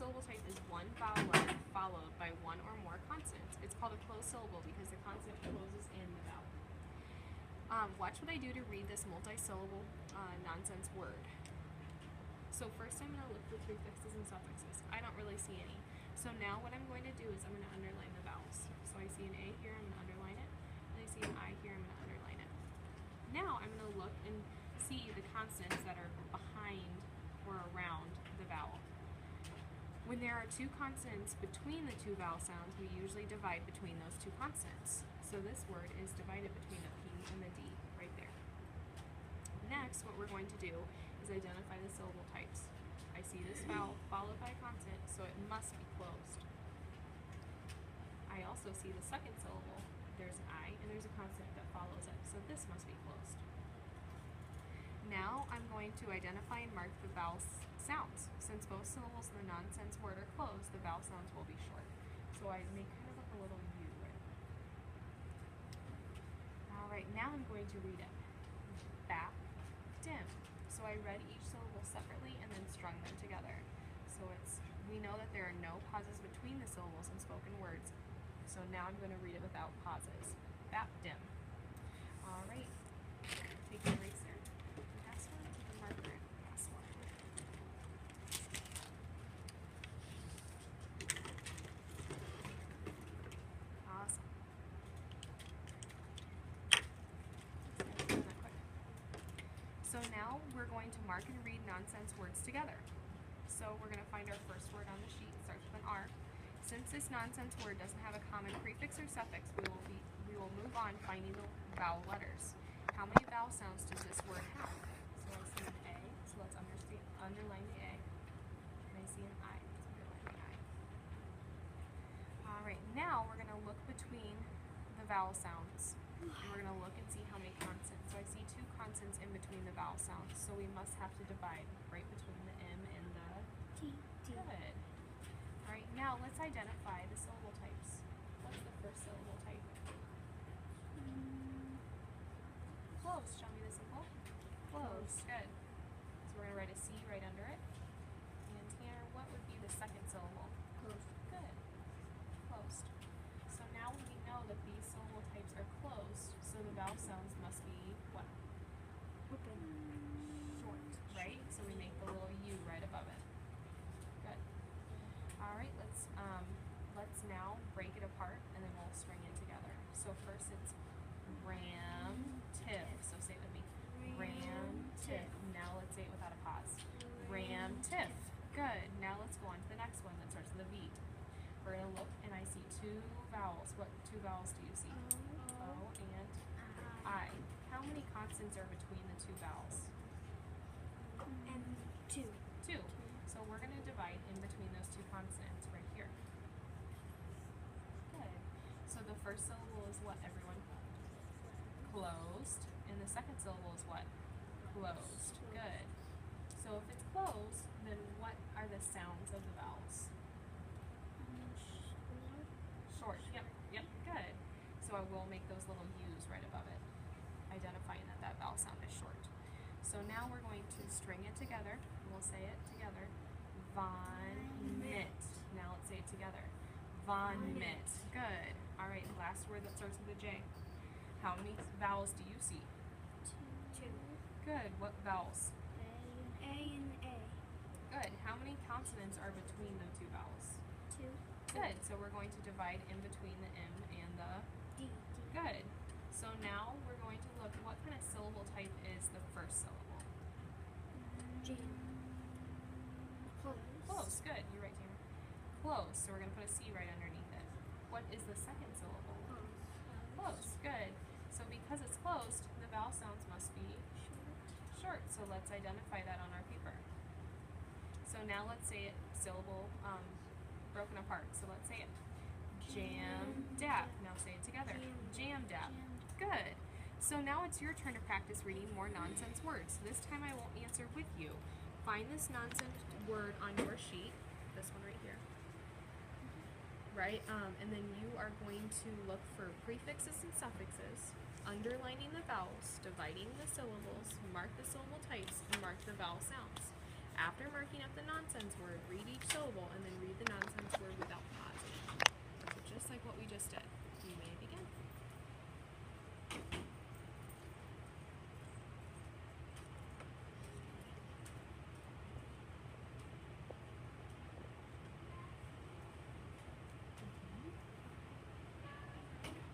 syllable type is one vowel letter followed by one or more consonants. It's called a closed syllable because the consonant closes in the vowel. Watch what I do to read this multi-syllable nonsense word. So first I'm going to look for prefixes and suffixes. I don't really see any. So now what I'm going to do is I'm going to underline the vowels. So I see an A here, I'm going to underline it. And I see an I here, I'm going to underline it. Now I'm going to look and see the consonants that are behind or around the vowel. When there are two consonants between the two vowel sounds, we usually divide between those two consonants. So this word is divided between the P and the D right there. Next, what we're going to do is identify the syllable types. I see this vowel followed by a consonant, so it must be closed. I also see the second syllable. There's an I and there's a consonant that follows it, so this must be closed. Now I'm going to identify and mark the vowel sounds. Since both syllables in the nonsense word are closed, the vowel sounds will be short. So I make kind of like a little U right. Alright, now I'm going to read it. Bap, dim. So I read each syllable separately and then strung them together. So we know that there are no pauses between the syllables in spoken words. So now I'm going to read it without pauses. Bap, dim. Alright, take your eraser. Pass one to the marker. Pass one. Awesome. So now we're going to mark and read nonsense words together. So we're going to find our first word on the sheet. It starts with an R. Since this nonsense word doesn't have a common prefix or suffix, we will move on finding the vowel letters. How many vowel sounds does this word have? So I see an A, so let's underline the A. And I see an I, let's underline the I. Alright, now we're going to look between the vowel sounds. And we're going to look and see how many consonants. So I see two consonants in between the vowel sounds, so we must have to divide right between the M and the T. Good. Alright, now let's identify the syllable types. What's the first syllable type? Close. Show me the symbol. Close. Good. So we're going to write a C right under it. And Tanner, what would be the second syllable? Closed. Good. Closed. So now we know that these syllable types are closed, so the vowel sounds must be what? Open. Short, right? So we make the little U right above it. Good. Alright, let's now break it apart and then we'll string it together. So first it's ram-tiff. So say it with me. Ram-tiff. Now let's say it without a pause. Ram-tiff. Good. Now let's go on to the next one that starts with a V. We're going to look and I see two vowels. What two vowels do you see? O and I. How many consonants are between the two vowels? And two. Two. So we're going to divide in between those two consonants right here. Good. So the first syllable is what, everyone? Closed. And the second syllable is what? Closed. Good. So if it's closed, then what are the sounds of the vowels? Short. Yep. Good. So I will make those little U's right above it, identifying that that vowel sound is short. So now we're going to string it together. We'll say it together. Vomit. Now let's say it together. Vomit. Good. All right. Last word that starts with a J. How many vowels do you see? Two. Good. What vowels? A and A. Good. How many consonants are between the two vowels? Two. Good. So we're going to divide in between the M and the D. Good. So now we're going to look at what kind of syllable type is the first syllable. J. Close. Close. Good. You're right, Tanner. Close. So we're going to put a C right underneath it. What is the second syllable? Close. Good. So because it's closed, the vowel sounds must be short. So let's identify that on our paper. So now let's say it syllable broken apart. So let's say it. Jam-dap. Now say it together. Jam-dap. Good. So now it's your turn to practice reading more nonsense words. This time I won't answer with you. Find this nonsense word on your sheet. This one right here. Right? And then you are going to look for prefixes and suffixes, underlining the vowels, dividing the syllables, mark the syllable types, and mark the vowel sounds. after marking up the nonsense word, read each syllable and then read the nonsense word without pausing. So just like what we just did. You may begin.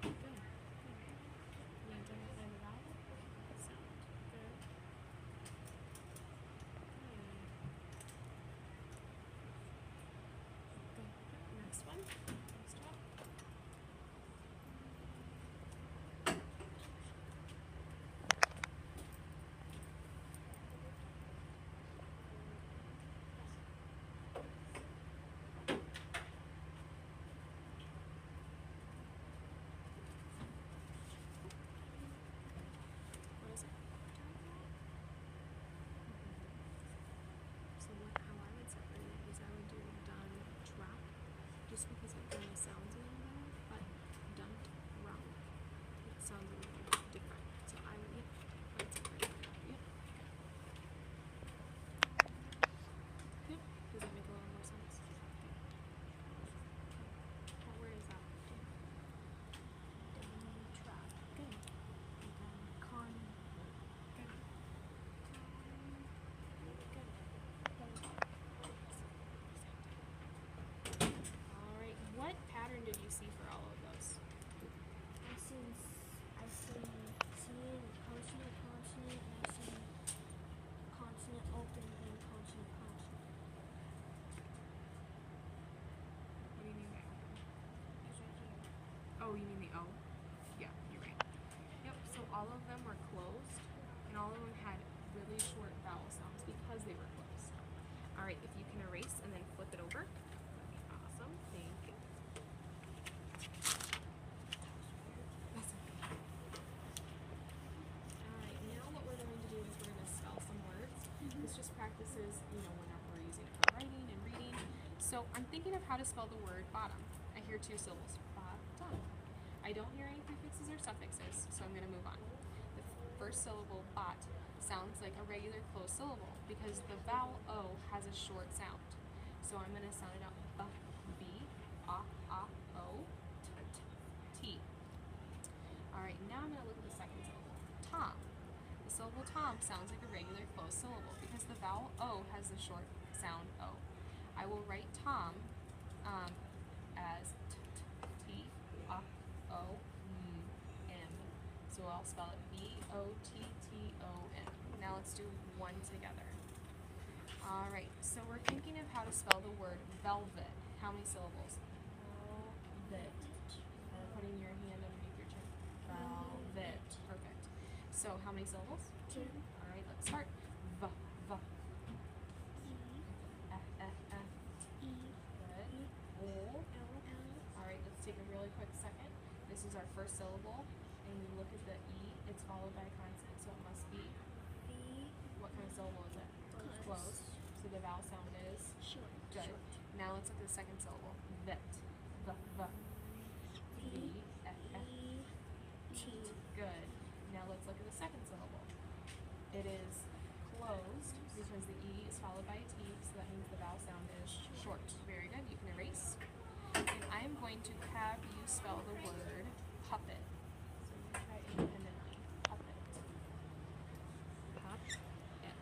Good. You identify the vowel? Sound. Good. Good. Next one. Next one. What is it? So how I would separate it is I would do done drop, just because it kind of sounds a little better, but dunt rump, it sounds a little different. So I would separate it out. Yep. Yep. Does that make a little more sense? What word is that? Trap. Good. Con. Good. Alright, what pattern did you see for all of those? I see consonant, consonant, and I see consonant open and consonant, consonant. What do you mean by open? It's right here. Oh, you mean the O? Yeah, you're right. Yep, so all of them were closed, and all of them had really short vowel sounds because they were closed. Alright, if you can erase and then flip it over, that'd be awesome. Thank you. That's okay. Alright, now what we're going to do is we're going to spell some words. This just practices, whenever we're using it for writing and reading. So I'm thinking of how to spell the word bottom. I hear two syllables. Bottom. I don't hear any prefixes or suffixes, so I'm going to move on. The first syllable, bot, sounds like a regular closed syllable because the vowel O has a short sound. So I'm going to sound it out. B, A, O, T. Alright, now I'm going to look at the second syllable. Tom. The syllable Tom sounds like a regular closed syllable because the vowel O has the short sound O. I will write Tom as T, O, M. So I'll spell it B-O-T-T-O-M. Now let's do one together. Alright, so we're thinking of how to spell the word velvet. How many syllables? Velvet. Putting your hand underneath your chin. Velvet. Perfect. So how many syllables? 2. Alright, let's start. V, V. E. F, F, F. E. Good. O. L. L. Alright, let's take a really quick second. This is our first syllable, and you look at the E, it's followed by a consonant, so it must be, V. what kind of syllable is it? Closed. So the vowel sound is Short. good. Short. Now let's look at the second syllable. Vet. V, V. V, F, F. E. T. Good. Now let's look at the second syllable. It is closed because the E is followed by a T, so that means the vowel sound is short. Very good. You can erase. And I am going to have you spell the word puppet. So you try independently. Puppet. Puppet. Pet.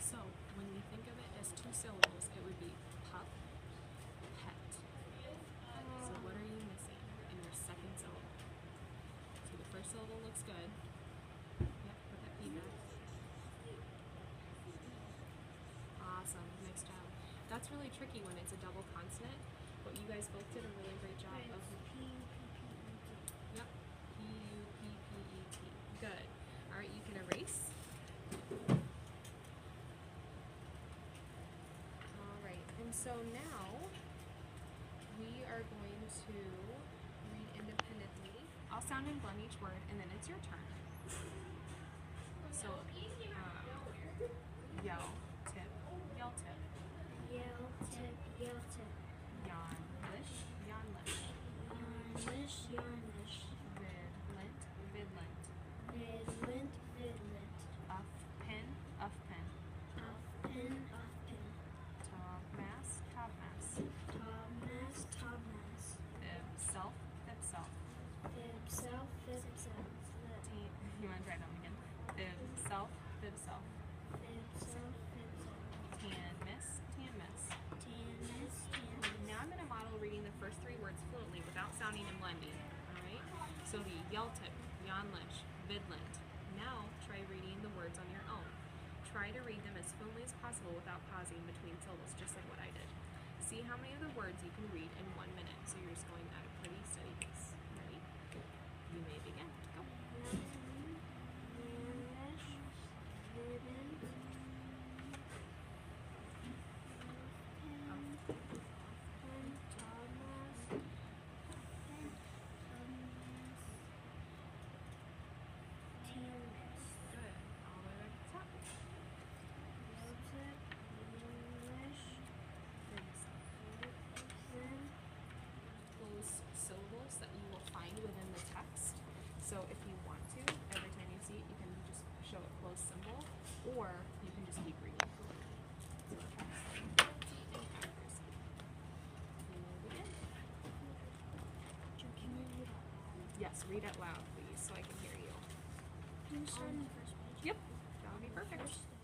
So when we think of it as two syllables, it would be pup, pet. So what are you missing in your second syllable? So the first syllable looks good. Yep, put that P back. Awesome, nice job. That's really tricky when it's a double consonant, but you guys both did a really great job of. Yep, P-U-P-P-E-T. Good. All right, you can erase. All right, and so now we are going to read independently. I'll sound and blend each word, and then it's your turn. So, yell, tip, yell, tip. Yell, tip, yell, tip. Yarn, lish, yarn, lish. Yarnish, yarnish. Rid, lint, counting and blending. Alright? So the Yaltip, Yanlish, Vidland. Now try reading the words on your own. Try to read them as fluently as possible without pausing between syllables, just like what I did. See how many of the words you can read in 1 minute. So you're just going at a pretty steady pace. Ready? You may begin. Go. Good. All the way back to the top. Those syllables that you will find within the text. So if you want to, every time you see it, you can just show a closed symbol, or you can just keep reading. So text and accuracy. You may begin. Yes, read it loud, please, so I can hear you. Can you start on the first page? Yep, that would be perfect. First.